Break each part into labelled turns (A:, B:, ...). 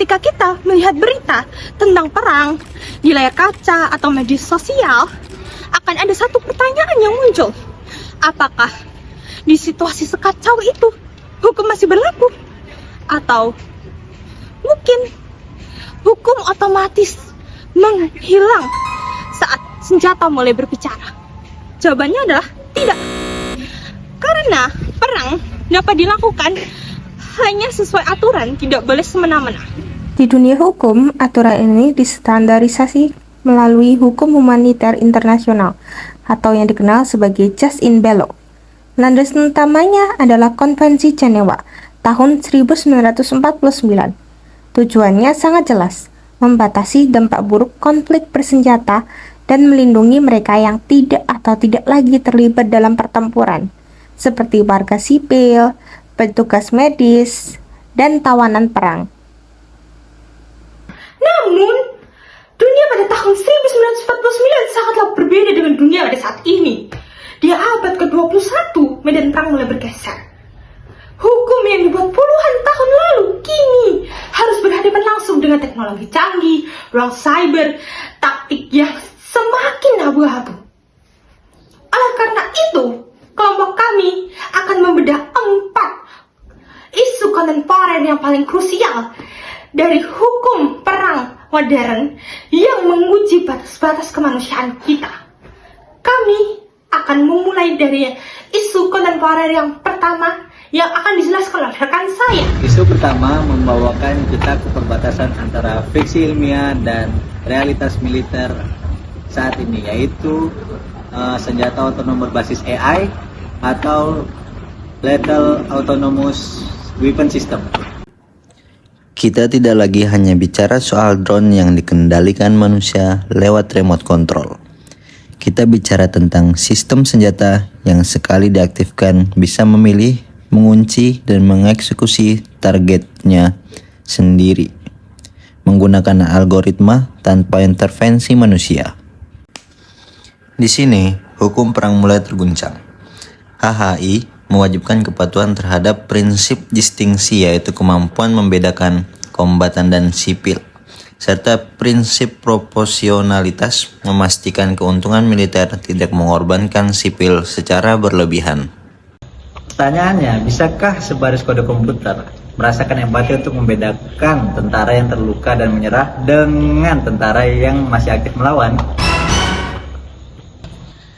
A: ketika kita melihat berita tentang perang di layar kaca atau media sosial, akan ada satu pertanyaan yang muncul. Apakah di situasi sekacau itu hukum masih berlaku? Atau mungkin hukum otomatis menghilang saat senjata mulai berbicara? Jawabannya adalah tidak. Karena perang dapat dilakukan hanya sesuai aturan, tidak boleh semena-mena.
B: Di dunia hukum, aturan ini distandarisasi melalui hukum humaniter internasional atau yang dikenal sebagai Jus in Bello. Landasan utamanya adalah Konvensi Jenewa tahun 1949. Tujuannya sangat jelas, membatasi dampak buruk konflik bersenjata dan melindungi mereka yang tidak atau tidak lagi terlibat dalam pertempuran, seperti warga sipil, petugas medis, dan tawanan perang.
A: Namun, dunia pada tahun 1949 sangatlah berbeda dengan dunia pada saat ini. Di abad ke-21, medan perang mulai bergeser. Hukum yang dibuat puluhan tahun lalu kini harus berhadapan langsung dengan teknologi canggih, ruang cyber, taktik yang semakin abu-abu. Oleh karena itu, kelompok kami akan membedah 4 isu kontemporer yang paling krusial dari hukum perang modern yang menguji batas-batas kemanusiaan kita. Kami akan memulai dari isu kontemporer yang pertama yang akan dijelaskan oleh rekan saya.
C: Isu pertama membawakan kita ke perbatasan antara fiksi ilmiah dan realitas militer saat ini, yaitu senjata otonom berbasis AI atau Lethal Autonomous Weapon System.
D: Kita tidak lagi hanya bicara soal drone yang dikendalikan manusia lewat remote control. Kita bicara tentang sistem senjata yang sekali diaktifkan bisa memilih, mengunci, dan mengeksekusi targetnya sendiri menggunakan algoritma tanpa intervensi manusia. Di sini, hukum perang mulai terguncang. HHI mewajibkan kepatuhan terhadap prinsip distingsi, yaitu kemampuan membedakan kombatan dan sipil, serta prinsip proporsionalitas memastikan keuntungan militer tidak mengorbankan sipil secara berlebihan.
C: Pertanyaannya, bisakah sebaris kode komputer merasakan empati untuk membedakan tentara yang terluka dan menyerah dengan tentara yang masih aktif melawan?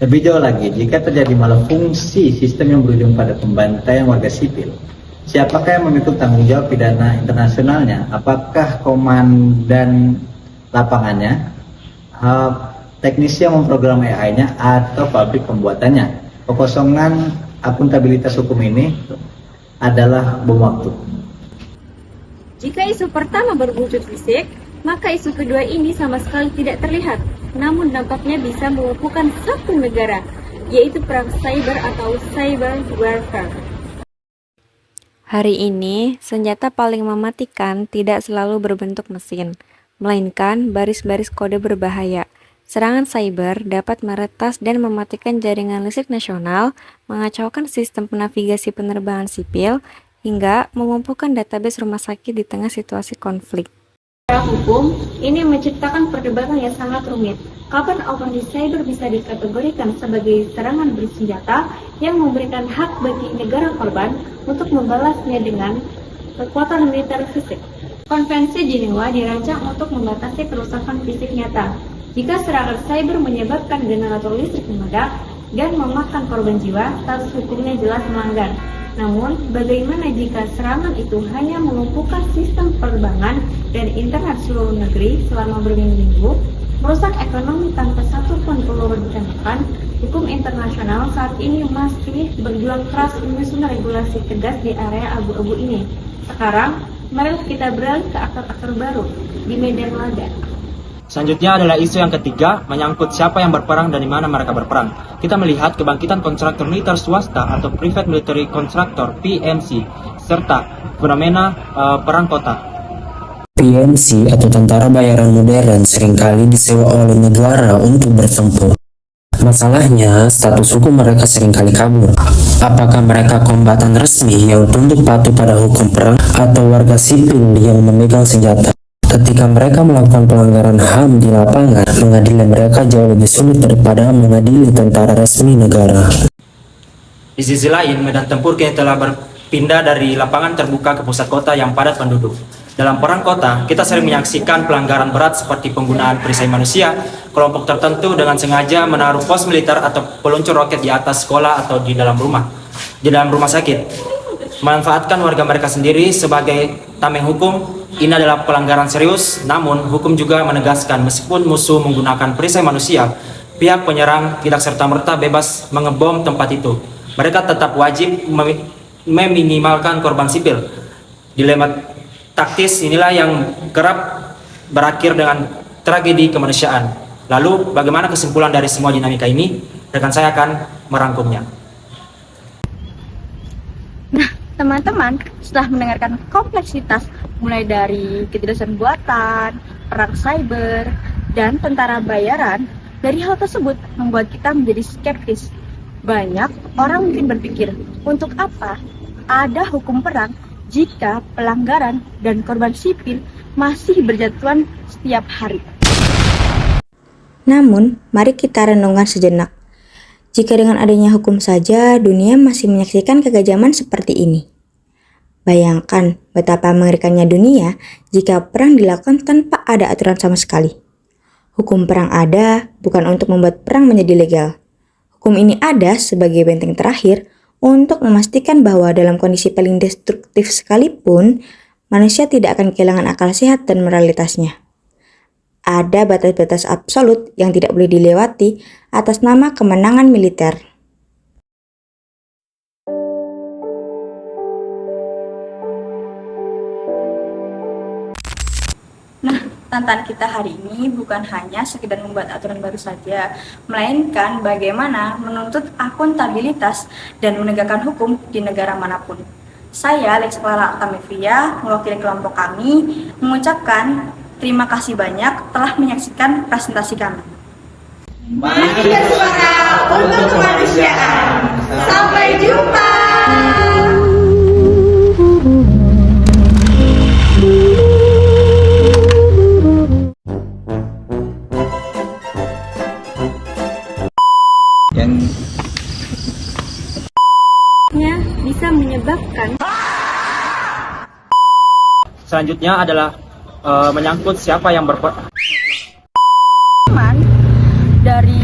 C: Lebih jauh lagi, jika terjadi malfungsi sistem yang berujung pada pembantaian warga sipil, siapakah yang memikul tanggung jawab pidana internasionalnya? Apakah komandan lapangannya, teknisi yang memprogram AI-nya, atau pabrik pembuatannya? Kekosongan akuntabilitas hukum ini adalah bom waktu.
E: Jika isu pertama berwujud fisik, maka isu kedua ini sama sekali tidak terlihat, namun dampaknya bisa melumpuhkan satu negara, yaitu perang cyber atau cyber warfare.
F: Hari ini, senjata paling mematikan tidak selalu berbentuk mesin, melainkan baris-baris kode berbahaya. Serangan cyber dapat meretas dan mematikan jaringan listrik nasional, mengacaukan sistem navigasi penerbangan sipil, hingga melumpuhkan database rumah sakit di tengah situasi konflik.
E: Secara hukum, ini menciptakan perdebatan yang sangat rumit. Kapan operasi cyber bisa dikategorikan sebagai serangan bersenjata yang memberikan hak bagi negara korban untuk membalasnya dengan kekuatan militer fisik? Konvensi Jenewa dirancang untuk membatasi kerusakan fisik nyata. Jika serangan cyber menyebabkan generator listrik meledak dan memakan korban jiwa, status hukumnya jelas melanggar. Namun, bagaimana jika serangan itu hanya melumpuhkan sistem penerbangan dan internet seluruh negeri selama berminggu-minggu, merusak ekonomi tanpa satu pun peluru ditembakkan? Hukum internasional saat ini masih berjuang keras menyusun regulasi tegas di area abu-abu ini. Sekarang, mari kita beralih ke aktor-aktor baru di medan laga.
G: Selanjutnya adalah isu yang ketiga, menyangkut siapa yang berperang dan di mana mereka berperang. Kita melihat kebangkitan kontraktor militer swasta atau Private Military Contractor (PMC) serta fenomena perang kota.
H: PMC atau tentara bayaran modern seringkali disewa oleh negara untuk bertempur. Masalahnya, status hukum mereka seringkali kabur. Apakah mereka kombatan resmi yang tunduk patuh pada hukum perang atau warga sipil yang memegang senjata? Ketika mereka melakukan pelanggaran HAM di lapangan, mengadili mereka jauh lebih sulit daripada mengadili tentara resmi negara.
G: Di sisi lain, medan tempur kini telah berpindah dari lapangan terbuka ke pusat kota yang padat penduduk. Dalam perang kota, kita sering menyaksikan pelanggaran berat seperti penggunaan perisai manusia, kelompok tertentu dengan sengaja menaruh pos militer atau peluncur roket di atas sekolah atau di dalam rumah sakit. Memanfaatkan warga mereka sendiri sebagai tameng hukum, ini adalah pelanggaran serius, namun hukum juga menegaskan meskipun musuh menggunakan perisai manusia, pihak penyerang tidak serta-merta bebas mengebom tempat itu. Mereka tetap wajib meminimalkan korban sipil. Dilema taktis inilah yang kerap berakhir dengan tragedi kemanusiaan. Lalu, bagaimana kesimpulan dari semua dinamika ini? Rekan saya akan merangkumnya.
E: Nah, teman-teman, setelah mendengarkan kompleksitas mulai dari ketidaksan buatan, perang cyber, dan tentara bayaran, dari hal tersebut membuat kita menjadi skeptis. Banyak orang mungkin berpikir, untuk apa ada hukum perang jika pelanggaran dan korban sipil masih berjatuhan setiap hari?
I: Namun, mari kita renungkan sejenak. Jika dengan adanya hukum saja, dunia masih menyaksikan kekejaman seperti ini. Bayangkan betapa mengerikannya dunia jika perang dilakukan tanpa ada aturan sama sekali. Hukum perang ada bukan untuk membuat perang menjadi legal. Hukum ini ada sebagai benteng terakhir untuk memastikan bahwa dalam kondisi paling destruktif sekalipun, manusia tidak akan kehilangan akal sehat dan moralitasnya. Ada batas-batas absolut yang tidak boleh dilewati atas nama kemenangan militer.
E: Nah, tantangan kita hari ini bukan hanya sekedar membuat aturan baru saja, melainkan bagaimana menuntut akuntabilitas dan menegakkan hukum di negara manapun. Saya, Lex Clara Octamevia, mewakili kelompok kami, mengucapkan terima kasih banyak telah menyaksikan presentasi kami.
A: Mari kita semangat untuk kemanusiaan. Sampai jumpa.
E: Yang bisa menyebabkan.
G: Selanjutnya adalah menyangkut siapa yang
E: Dari